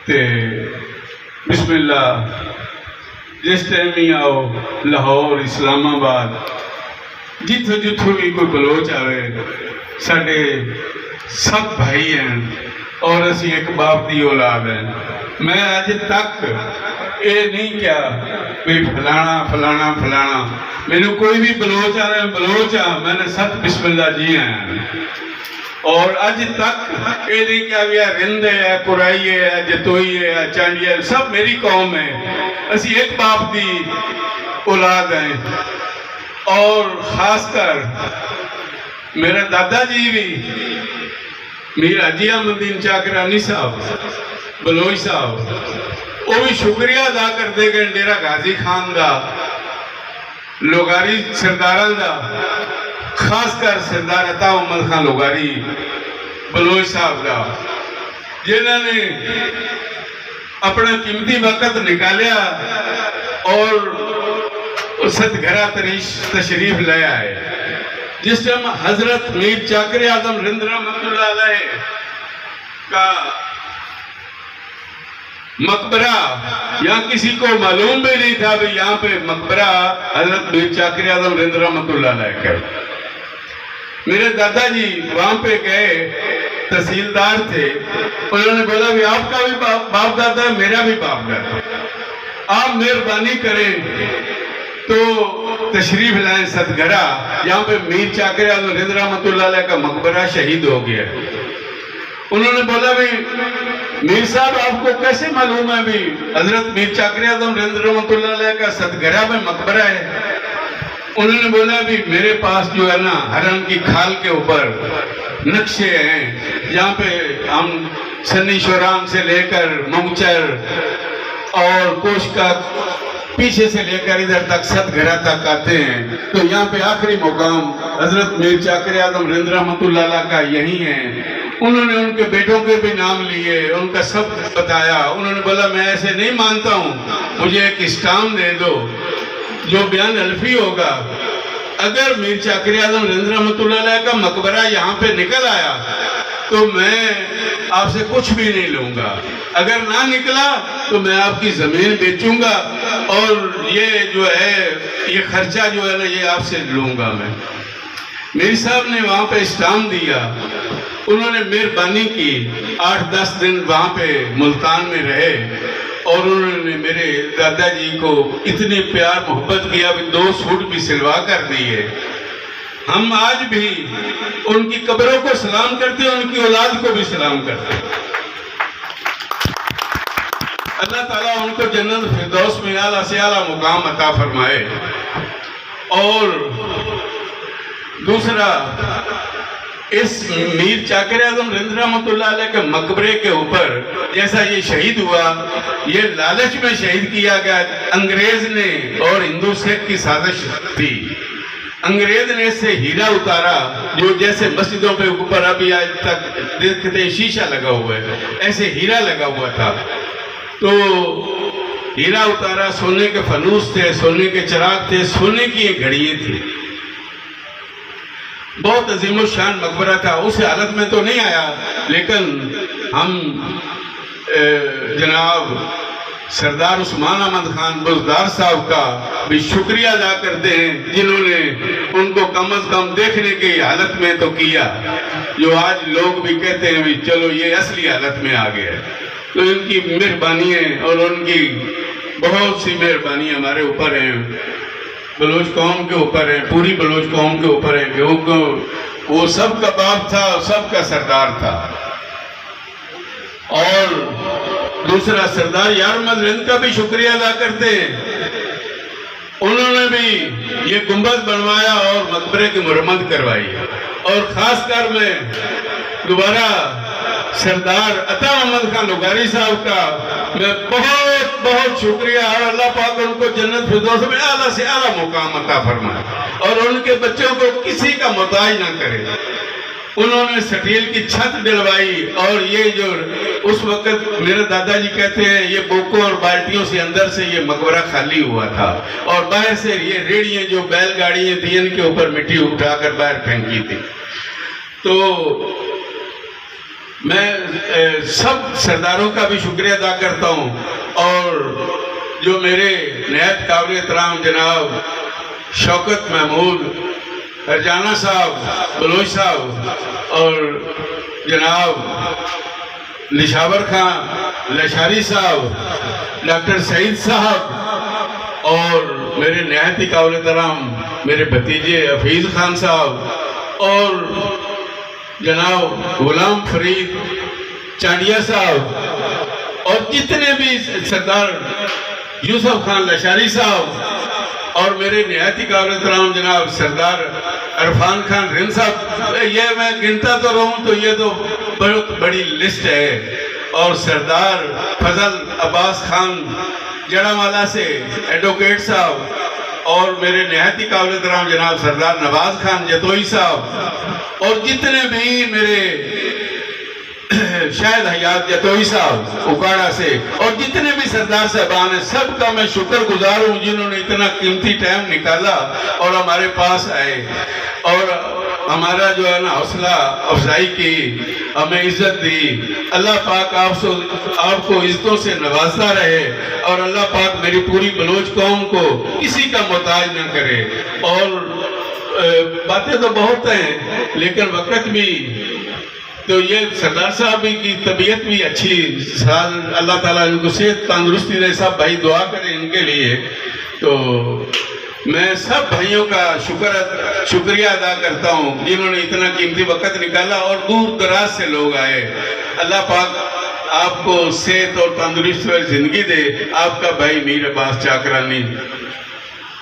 تے بسم اللہ جس ٹائم ہی آؤ لاہور اسلام آباد جتھوں جتھوں بھی کوئی بلوچ آئے ساڈے سب بھائی ہیں اور اسی ایک باپ دی اولاد ہیں. میں آج تک یہ نہیں کیا بھی فلانا فلانا فلانا میرے کوئی بھی بلوچ آ رہا ہے بلوچ میں نے ست بسم اللہ جی ہیں اور اج تک یہ نہیں کیا بھی رند ہے قرائی ہے جتوئی ہے چانڈی ہے سب میری قوم ہے. اسی ایک باپ دی اولاد ہیں اور خاص کر میرا دادا جی بھی میر حاجی احمد دین چاکرانی صاحب بلوچ صاحب وہ بھی شکریہ ادا کرتے گئے ڈیرا غازی خان دا لوگاری سرداران دا خاص کر سردار عطا محمد خان لوگاری بلوچ صاحب دا جنہوں نے اپنا قیمتی وقت نکالیا اور ستگھرا تشریف لے آئے. جس ٹائم حضرت میر چاکر اعظم رند رحمۃ اللہ علیہ کا مقبرہ یہاں کسی کو معلوم بھی نہیں تھا بھی یہاں پہ مقبرہ حضرت میر چاکر اعظم رند رحمۃ اللہ علیہ کا. میرے دادا جی وہاں پہ گئے تحصیلدار تھے انہوں نے بولا بھی آپ کا بھی باپ دادا ہے میرا بھی باپ دادا آپ مہربانی کریں تو تشریف لائیں ستگھرا یہاں پہ میر چاکر اعظم رند رحمۃ اللہ علیہ کا مقبرہ شہید ہو گیا. انہوں نے بولا بھی میر صاحب آپ کو کیسے معلوم ہے بھی حضرت میر چاکر اعظم رند رحمۃ اللہ علیہ کا ستگھرا میں مقبرہ ہے. انہوں نے بولا بھی میرے پاس جو ہے نا ہرن کی کھال کے اوپر نقشے ہیں جہاں پہ ہم سنی شوران سے لے کر ممچر اور کوش کا پیچھے سے لے کر ادھر تک ستگھرا تک آتے ہیں تو یہاں پہ آخری مقام حضرت میر چاکر اعظم رند رحمۃ اللہ علیہ کا یہی ہے. انہوں نے ان کے بیٹوں کے بھی نام لیے ان کا سب بتایا. انہوں نے بولا میں ایسے نہیں مانتا ہوں مجھے ایک اسٹام دے دو جو بیان الفی ہوگا اگر میر چاکر اعظم رند رحمۃ اللہ علیہ کا مقبرہ یہاں پہ نکل آیا تو میں آپ سے کچھ بھی نہیں لوں گا اگر نہ نکلا تو میں آپ کی زمین بیچوں گا اور یہ جو ہے یہ خرچہ جو ہے نا یہ آپ سے لوں گا میں. میر صاحب نے وہاں پہ اسٹام دیا. انہوں نے مہربانی کی 8-10 دن وہاں پہ ملتان میں رہے اور انہوں نے میرے دادا جی کو اتنے پیار محبت کیا کہ 2 سوٹ بھی سلوا کر دیے. ہم آج بھی ان کی قبروں کو سلام کرتے ہیں ان کی اولاد کو بھی سلام کرتے ہیں. اللہ تعالیٰ ان کو جنت فردوس میں اعلیٰ سے اعلیٰ مقام عطا فرمائے. اور دوسرا اس میر چاکر اعظم رند رحمۃ اللہ علیہ کے مقبرے کے اوپر جیسا یہ شہید ہوا یہ لالچ میں شہید کیا گیا. انگریز نے اور ہندو سکھ کی سازش تھی. انگریز نے اس سے ہیرا اتارا جو جیسے مسجدوں پہ اوپر ابھی آج تک دیکھتے شیشہ لگا ہوا ہے ایسے ہیرا لگا ہوا تھا. تو ہیرا اتارا سونے کے فانوس تھے سونے کے چراغ تھے سونے کی یہ گھڑیاں تھی. بہت عظیم الشان مقبرہ تھا. اس حالت میں تو نہیں آیا لیکن ہم جناب سردار عثمان احمد خان بزدار صاحب کا بھی شکریہ ادا کرتے ہیں جنہوں نے ان کو کم از کم دیکھنے کی حالت میں تو کیا جو آج لوگ بھی کہتے ہیں بھی چلو یہ اصلی حالت میں آ گیا. تو ان کی مہربانی ہے اور ان کی بہت سی مہربانی ہمارے اوپر ہیں بلوچ قوم کے اوپر ہے پوری بلوچ قوم کے اوپر ہے کہ وہ سب کا باپ تھا سب کا سردار تھا. اور دوسرا سردار یار احمد رند کا بھی شکریہ ادا کرتے ہیں. انہوں نے بھی یہ گنبد بنوایا اور مقبرے کی مرمت کروائی. اور خاص کر میں دوبارہ سردار عطا محمد خان لوگاری صاحب کا میں بہت بہت شکریہ اور اللہ پاک ان کو جنت فردوس میں اعلیٰ سے اعلیٰ مقام عطا فرمائے اور ان کے بچوں کو کسی کا محتاج نہ کرے. انہوں نے سٹیل کی چھت ڈلوائی اور یہ جو اس وقت میرے دادا جی کہتے ہیں یہ بوکوں اور بالٹیوں سے اندر سے یہ مقبرہ خالی ہوا تھا اور باہر سے یہ ریڑیاں جو بیل گاڑیاں تھیں ان کے اوپر مٹی اٹھا کر باہر پھینکی تھی. تو میں سب سرداروں کا بھی شکریہ ادا کرتا ہوں، اور جو میرے نہایت قابل احترام جناب شوکت محمود ہرجانہ صاحب بلوچ صاحب، اور جناب نشاور خان لشاری صاحب، ڈاکٹر سعید صاحب، اور میرے نہایت ہی قابل احترام میرے بھتیجے حفیظ خان صاحب، اور جناب غلام فرید چانڈیا صاحب، اور جتنے بھی سردار یوسف خان لشاری صاحب، اور میرے نہایت ہی قابل احترام جناب سردار عرفان خان رند صاحب. یہ میں گنتا تو رہوں تو یہ تو بہت بڑی لسٹ ہے. اور سردار فضل عباس خان جڑا مالا سے ایڈوکیٹ صاحب، اور میرے نہایت ہی قابل احترام جناب سردار نواز خان جتوئی صاحب، اور جتنے بھی میرے شاہد حیات جتوئی صاحب اکاڑا سے، اور جتنے بھی سردار صاحبان ہیں، سب کا میں شکر گزار ہوں جنہوں نے اتنا قیمتی ٹائم نکالا اور ہمارے پاس آئے، اور ہمارا جو ہے نا حوصلہ افزائی کی، ہمیں عزت دی. اللہ پاک آپ کو عزتوں سے نوازتا رہے، اور اللہ پاک میری پوری بلوچ قوم کو کسی کا محتاج نہ کرے. اور باتیں تو بہت ہیں لیکن وقت بھی، تو یہ سردار صاحب کی طبیعت بھی اچھی، اللہ تعالیٰ ان کو صحت تندرستی دے. سب بھائی دعا کریں ان کے لیے. تو میں سب بھائیوں کا شکریہ ادا کرتا ہوں جنہوں نے اتنا قیمتی وقت نکالا، اور دور دراز سے لوگ آئے. اللہ پاک آپ کو صحت اور تندرستی اور زندگی دے. آپ کا بھائی میر عباس چاکرانی.